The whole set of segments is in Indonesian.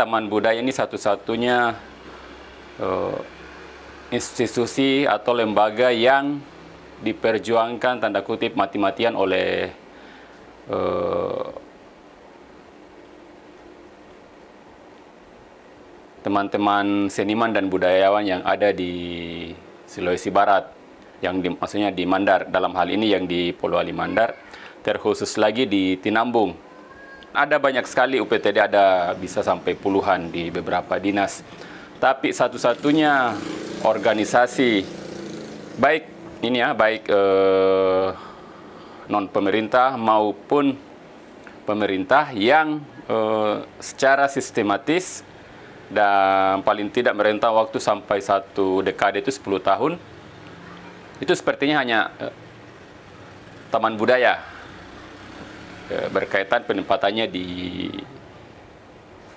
Taman Budaya ini satu-satunya institusi atau lembaga yang diperjuangkan tanda kutip mati-matian oleh teman-teman seniman dan budayawan yang ada di Sulawesi Barat, yang maksudnya di Mandar, dalam hal ini yang di Polewali Mandar, terkhusus lagi di Tinambung. Ada banyak sekali UPTD, ada bisa sampai puluhan di beberapa dinas. Tapi satu-satunya organisasi baik ini ya, baik non pemerintah maupun pemerintah yang secara sistematis dan paling tidak merentang waktu sampai 1 dekade itu 10 tahun, itu sepertinya hanya taman budaya, berkaitan penempatannya di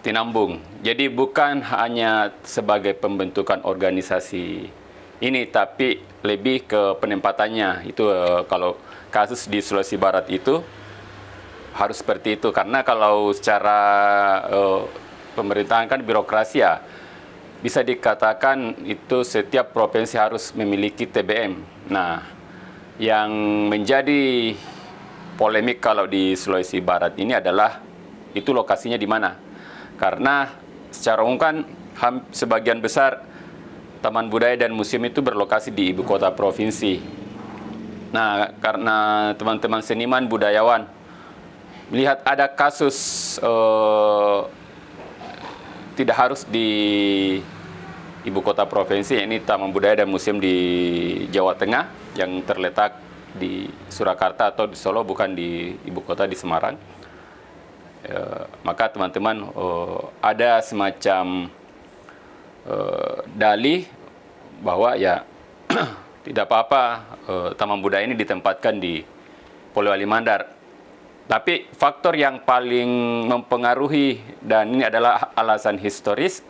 Tinambung. Jadi bukan hanya sebagai pembentukan organisasi ini, tapi lebih ke penempatannya. Itu kalau kasus di Sulawesi Barat itu harus seperti itu, karena kalau secara pemerintahan kan birokrasi ya, bisa dikatakan itu setiap provinsi harus memiliki TBM. Nah, yang menjadi polemik kalau di Sulawesi Barat ini adalah itu lokasinya di mana. Karena secara umum kan sebagian besar taman budaya dan museum itu berlokasi di ibu kota provinsi. Nah, karena teman-teman seniman budayawan melihat ada kasus tidak harus di ibu kota provinsi, ini Taman Budaya dan Museum di Jawa Tengah yang terletak di Surakarta atau di Solo, bukan di ibu kota di Semarang. Maka teman-teman ada semacam dalih bahwa ya tidak apa-apa Taman Budaya ini ditempatkan di Polewali Mandar. Tapi faktor yang paling mempengaruhi, dan ini adalah alasan historis,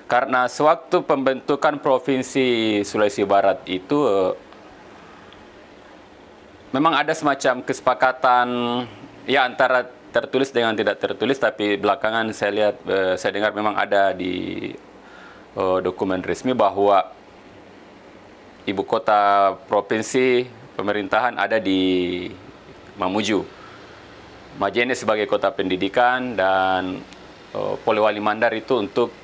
karena sewaktu pembentukan Provinsi Sulawesi Barat itu memang ada semacam kesepakatan ya antara tertulis dengan tidak tertulis, tapi belakangan saya lihat, saya dengar memang ada di dokumen resmi bahwa ibu kota provinsi pemerintahan ada di Mamuju. Majene sebagai kota pendidikan dan Polewali Mandar itu untuk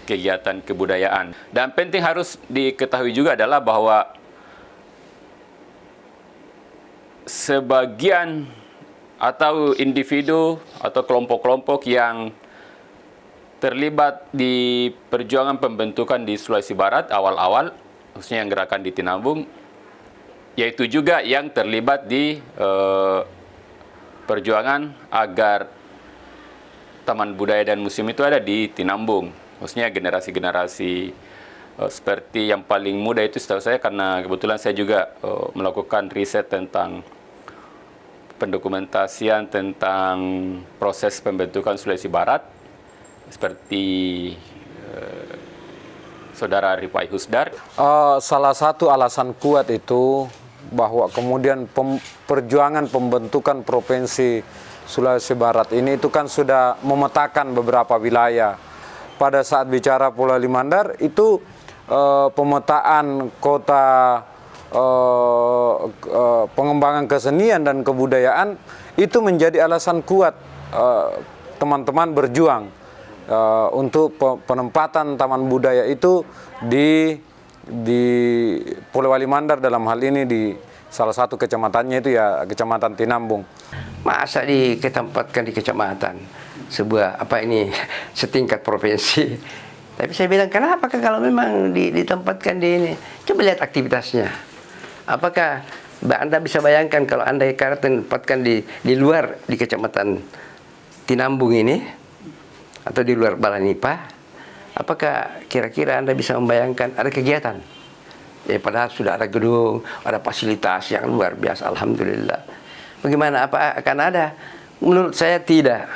kegiatan kebudayaan. Dan penting harus diketahui juga adalah bahwa sebagian atau individu atau kelompok-kelompok yang terlibat di perjuangan pembentukan di Sulawesi Barat awal-awal, khususnya yang gerakan di Tinambung, yaitu juga yang terlibat di perjuangan agar Taman Budaya dan Museum itu ada di Tinambung. Khususnya generasi-generasi seperti yang paling muda itu, setahu saya, karena kebetulan saya juga melakukan riset tentang pendokumentasian tentang proses pembentukan Sulawesi Barat, seperti Saudara Rifai Husdar. Salah satu alasan kuat itu bahwa kemudian perjuangan pembentukan Provinsi Sulawesi Barat ini itu kan sudah memetakan beberapa wilayah. Pada saat bicara Polewali Mandar itu pemetaan kota, pengembangan kesenian dan kebudayaan itu menjadi alasan kuat teman-teman berjuang untuk penempatan taman budaya itu di Polewali Mandar, dalam hal ini di salah satu kecamatannya itu ya Kecamatan Tinambung. Masa ditempatkan di kecamatan, sebuah setingkat provinsi. Tapi saya bilang, kenapa kalau memang ditempatkan di ini? Coba lihat aktivitasnya. Apakah Anda bisa bayangkan kalau Anda ditempatkan di luar, di Kecamatan Tinambung ini, atau di luar Balanipa, apakah kira-kira Anda bisa membayangkan ada kegiatan? Ya, padahal sudah ada gedung, ada fasilitas yang luar biasa, alhamdulillah. Bagaimana, apa akan ada? Menurut saya tidak.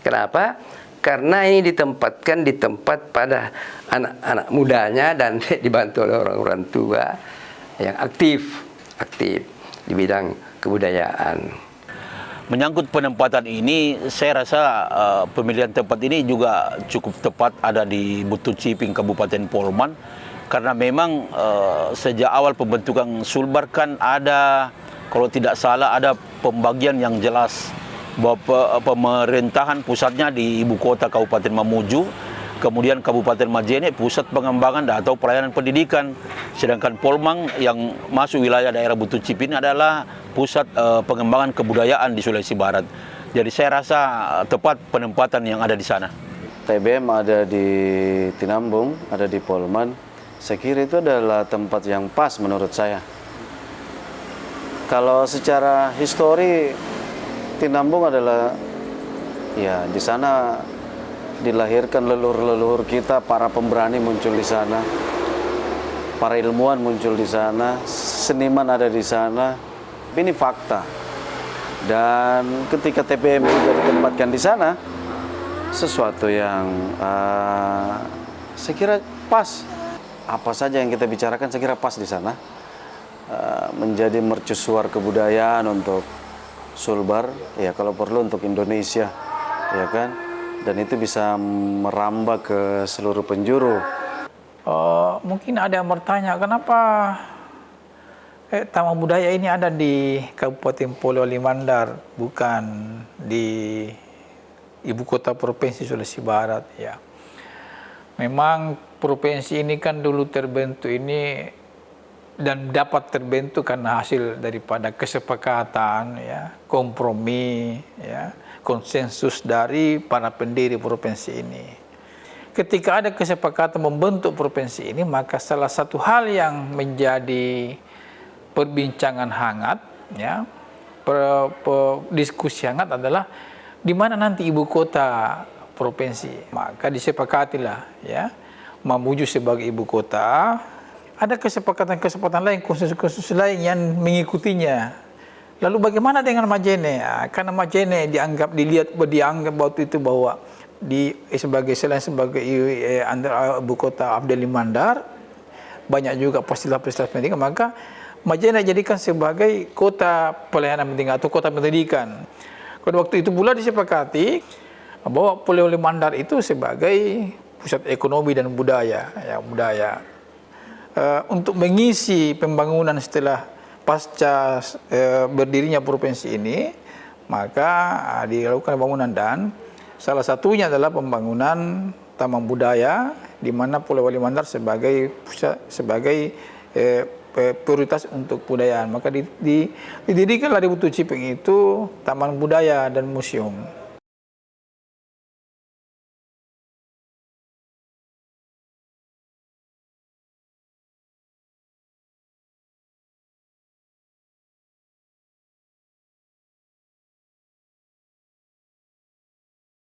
Kenapa? Karena ini ditempatkan di tempat pada anak-anak mudanya dan dibantu oleh orang-orang tua yang aktif di bidang kebudayaan. Menyangkut penempatan ini, saya rasa pemilihan tempat ini juga cukup tepat ada di Butuh Ciping, Kabupaten Polman, karena memang sejak awal pembentukan Sulbar kan ada, kalau tidak salah ada pembagian yang jelas bahwa pemerintahan pusatnya di ibu kota Kabupaten Mamuju, kemudian Kabupaten Majene pusat pengembangan atau pelayanan pendidikan, sedangkan Polman yang masuk wilayah daerah Butuh Ciping adalah pusat pengembangan kebudayaan di Sulawesi Barat. Jadi saya rasa tepat penempatan yang ada di sana. TBM ada di Tinambung, ada di Polman. Saya kira itu adalah tempat yang pas menurut saya. Kalau secara histori, Tinambung adalah, ya di sana dilahirkan leluhur-leluhur kita, para pemberani muncul di sana, para ilmuwan muncul di sana, seniman ada di sana. Ini fakta. Dan ketika TBM juga ditempatkan di sana, sesuatu yang saya kira pas. Apa saja yang kita bicarakan saya kira pas di sana. Menjadi mercusuar kebudayaan untuk Sulbar, ya kalau perlu untuk Indonesia, ya kan? Dan itu bisa merambah ke seluruh penjuru. Mungkin ada yang bertanya, kenapa Taman Budaya ini ada di Kabupaten Polewali Mandar, bukan di ibu kota provinsi Sulawesi Barat? Ya, memang provinsi ini kan dulu terbentuk ini dan dapat terbentuk karena hasil daripada kesepakatan, ya, kompromi, ya, konsensus dari para pendiri provinsi ini. Ketika ada kesepakatan membentuk provinsi ini, maka salah satu hal yang menjadi perbincangan hangat, ya, diskusi hangat adalah di mana nanti ibu kota provinsi. Maka disepakatilah, ya, Mamuju sebagai ibu kota. Ada kesepakatan-kesepakatan lain, konsensus-konsensus lain yang mengikutinya. Lalu bagaimana dengan Majene? Karena Majene dianggap waktu itu bahwa selain sebagai ibu kota Abdeli Mandar, banyak juga fasilitas pendidikan, maka Majene dijadikan sebagai kota pelayanan pendidikan atau kota pendidikan. Pada waktu itu pula disepakati bahwa Polewali Mandar itu sebagai pusat ekonomi dan budaya, ya, untuk mengisi pembangunan setelah pasca berdirinya provinsi ini, maka dilakukan pembangunan, dan salah satunya adalah pembangunan Taman Budaya, di mana Polewali Mandar sebagai prioritas untuk budayaan. Maka didirikanlah di Butuh Ciping itu Taman Budaya dan Museum.